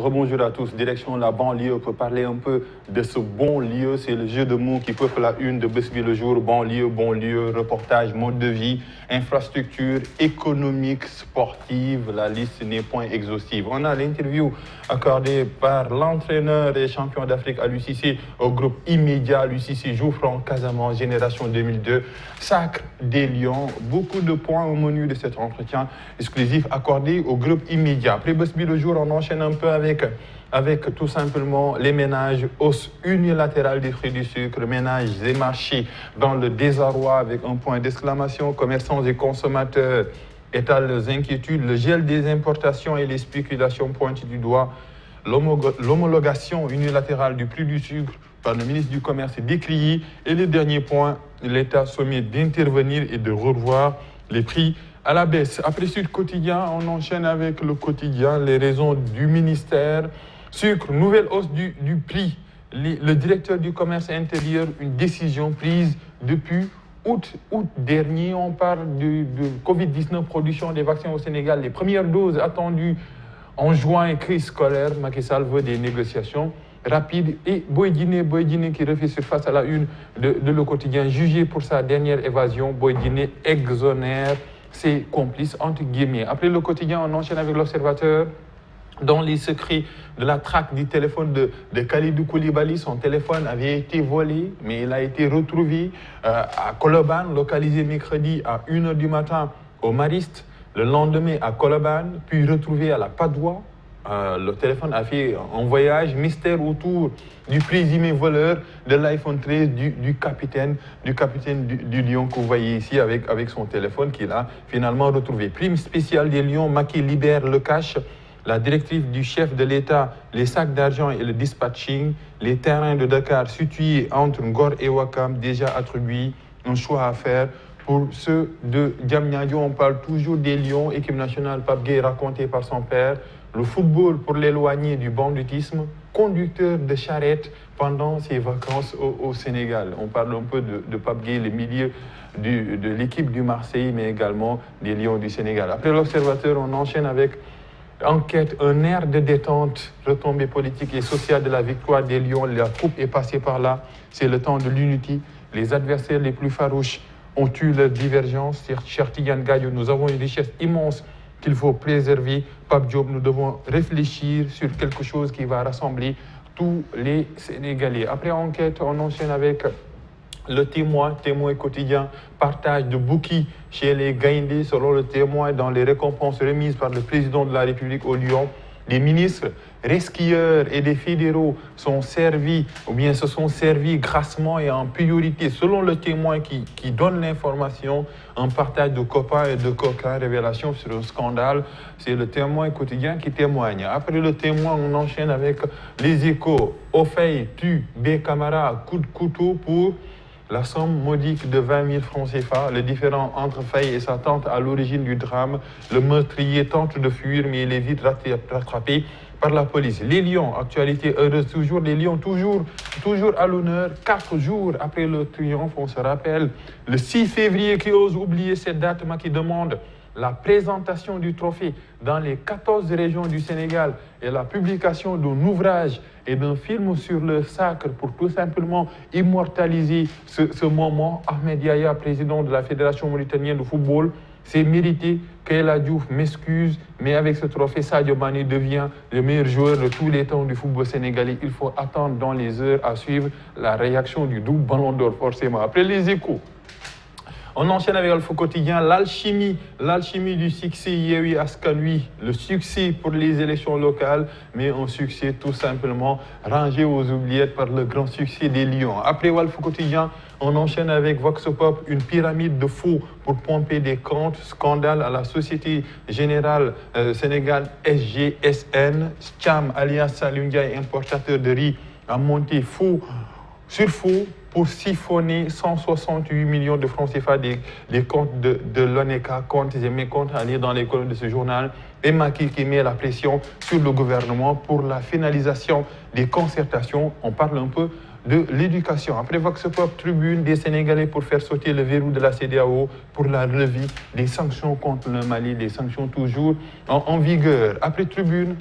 rebonjour à tous. Direction la banlieue pour parler un peu de ce bon lieu. C'est le jeu de mots qui peuple la une de Bës Bi Le Jour. Banlieue, reportage, mode de vie, infrastructure économique, sportive. La liste n'est point exhaustive. On a l'interview accordée par l'entraîneur et champion d'Afrique à l'UCC au groupe immédiat. L'UCC Jouffran Casamance, génération 2002. Sacre des Lions. Beaucoup de points au menu de cet entretien exclusif accordé au groupe immédiat. Après Bës Bi Le Jour, on enchaîne un peu avec tout simplement les ménages, hausse unilatérale des prix du sucre, ménages et marchés dans le désarroi avec un point d'exclamation, commerçants et consommateurs étalent leurs inquiétudes, le gel des importations et les spéculations pointent du doigt, l'homologation unilatérale du prix du sucre par le ministre du Commerce est décriée et le dernier point, l'État sommet d'intervenir et de revoir les prix à la baisse. Après Sud Quotidien, on enchaîne avec le quotidien, les raisons du ministère. Sucre, nouvelle hausse du prix. Le directeur du commerce intérieur, une décision prise depuis août dernier. On parle de Covid-19, production des vaccins au Sénégal. Les premières doses attendues en juin, crise scolaire. Macky Sall veut des négociations rapides. Et Boy Djiné qui refait surface à la une de Le Quotidien, jugé pour sa dernière évasion. Boy Djiné exonère ses complices, entre guillemets. Après Le Quotidien, on enchaîne avec l'Observateur. Dans les secrets de la traque du téléphone de Khalidou Koulibaly, son téléphone avait été volé, mais il a été retrouvé à Colobane, localisé mercredi à 1h du matin au Mariste, le lendemain à Colobane, puis retrouvé à la Padoue. Le téléphone a fait un voyage mystère autour du présumé voleur de l'iPhone 13 du capitaine du Lion que vous voyez ici avec son téléphone qu'il a finalement retrouvé. Prime spéciale des Lions, Macky libère le cash. La directive du chef de l'État, les sacs d'argent et le dispatching, les terrains de Dakar situés entre Ngor et Ouakam déjà attribués, un choix à faire. Pour ceux de Diamniadio, on parle toujours des Lions, équipe nationale Pape Gueye racontée par son père. Le football pour l'éloigner du banditisme, conducteur de charrette pendant ses vacances au Sénégal. On parle un peu de Pape Gueye, le milieu de l'équipe du Marseille, mais également des Lions du Sénégal. Après l'Observateur, on enchaîne avec enquête, un air de détente, retombée politique et sociale de la victoire des Lions. La coupe est passée par là. C'est le temps de l'unité. Les adversaires les plus farouches ont eu leurs divergences. Cher Tidiane Gadio, nous avons une richesse immense qu'il faut préserver. Pape Diop, nous devons réfléchir sur quelque chose qui va rassembler tous les Sénégalais. Après enquête, on enchaîne avec le témoin quotidien, partage de bouquets chez les Gaïndés, selon le témoin, dans les récompenses remises par le président de la République au Lyon. Les ministres, resquilleurs et des fédéraux sont servis, ou bien se sont servis grassement et en priorité, selon le témoin qui donne l'information, un partage de copains et de coquins, révélation sur un scandale. C'est le témoin quotidien qui témoigne. Après le témoin, on enchaîne avec les échos. Ofei tue B. Camara à coup de couteau pour la somme modique de 20 000 francs CFA, le différend entre Faye et sa tante à l'origine du drame. Le meurtrier tente de fuir, mais il est vite rattrapé par la police. Les Lions, actualité heureuse toujours, les Lions toujours à l'honneur. 4 jours après le triomphe, on se rappelle, le 6 février, qui ose oublier cette date, qui demande la présentation du trophée dans les 14 régions du Sénégal et la publication d'un ouvrage et d'un film sur le sacre pour tout simplement immortaliser ce moment. Ahmed Yahya, président de la Fédération mauritanienne de football, c'est mérité. Kayla Diouf m'excuse, mais avec ce trophée, Sadio Mané devient le meilleur joueur de tous les temps du football sénégalais. Il faut attendre dans les heures à suivre la réaction du double ballon d'or, forcément. Après les échos, on enchaîne avec Alpha Quotidien, l'alchimie du succès Yewwi Askan Wi, le succès pour les élections locales, mais un succès tout simplement rangé aux oubliettes par le grand succès des Lions. Après Alpha Quotidien, on enchaîne avec Vox Pop, une pyramide de faux pour pomper des comptes, scandale à la Société Générale Sénégal SGSN, Cham alias Saliou Ndiaye, importateur de riz, a monté faux sur faux pour siphonner 168 millions de francs CFA des comptes de l'ONECA, comptes et mécomptes à lire dans les colonnes de ce journal. Et Macky qui met la pression sur le gouvernement pour la finalisation des concertations. On parle un peu de l'éducation. Après Vox Pop, Tribune des Sénégalais pour faire sauter le verrou de la CEDEAO pour la levée des sanctions contre le Mali, des sanctions toujours en vigueur. Après Tribune,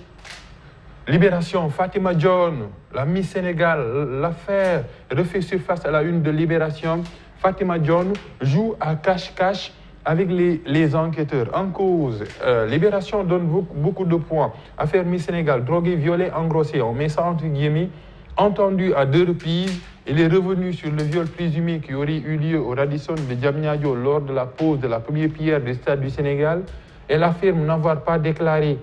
Libération, Fatima John, la Miss Sénégal, l'affaire refait surface à la une de Libération. Fatima John joue à cache-cache avec les enquêteurs. En cause, Libération donne beaucoup de points. Affaire Miss Sénégal, drogué, violé, engrossé. On met ça entre guillemets. Entendu à 2 reprises, il est revenu sur le viol présumé qui aurait eu lieu au Radisson de Diamniadio lors de la pose de la première pierre du stade du Sénégal. Elle affirme n'avoir pas déclaré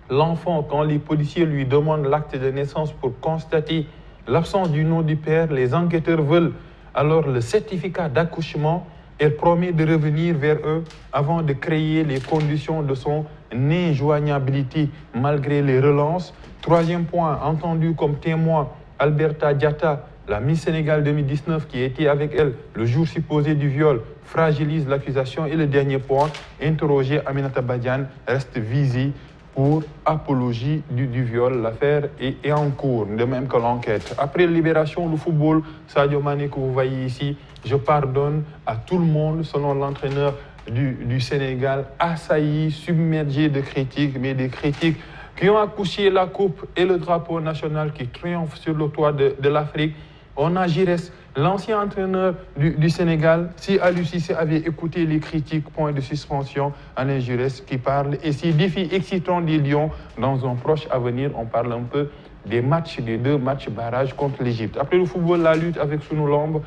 l'enfant quand les policiers lui demandent l'acte de naissance pour constater l'absence du nom du père. Les enquêteurs veulent alors le certificat d'accouchement. Elle promet de revenir vers eux avant de créer les conditions de son injoignabilité malgré les relances. Troisième point, entendu comme témoin Alberta Diatta, la Miss Sénégal 2019 qui était avec elle le jour supposé du viol, fragilise l'accusation. Et le dernier point, interrogé Aminata Badiane, reste visée pour apologie du viol. L'affaire est en cours, de même que l'enquête. Après Libération, le football, Sadio Mané que vous voyez ici, je pardonne à tout le monde, selon l'entraîneur du Sénégal, assailli, submergé de critiques, mais des critiques qui ont accouché la coupe et le drapeau national qui triomphe sur le toit de l'Afrique. On a Giresse, l'ancien entraîneur du Sénégal. Si Aliou Cissé avait écouté les critiques, point de suspension, Alain Giresse qui parle. Et ces défis excitants des Lions, dans un proche avenir, on parle un peu des matchs, des 2 matchs barrages contre l'Égypte. Après le football, la lutte avec Sunu Lamb,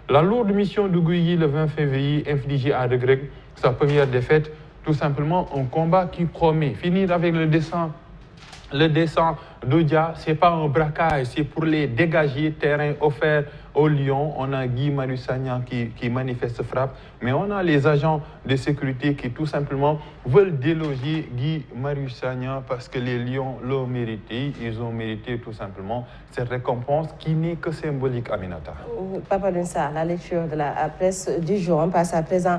la lourde mission de Guigui le 20 février, infligée à Reug, sa première défaite, tout simplement un combat qui promet. Finir avec le descent d'Odia, ce n'est pas un braquage, c'est pour les dégager terrain offert aux Lions. On a Guy Marius Sagna qui manifeste frappe, mais on a les agents de sécurité qui tout simplement veulent déloger Guy Marius Sagna parce que les Lions l'ont mérité. Ils ont mérité tout simplement cette récompense qui n'est que symbolique, Aminata. Papa Lunsa, la lecture de la presse du jour. On passe à présent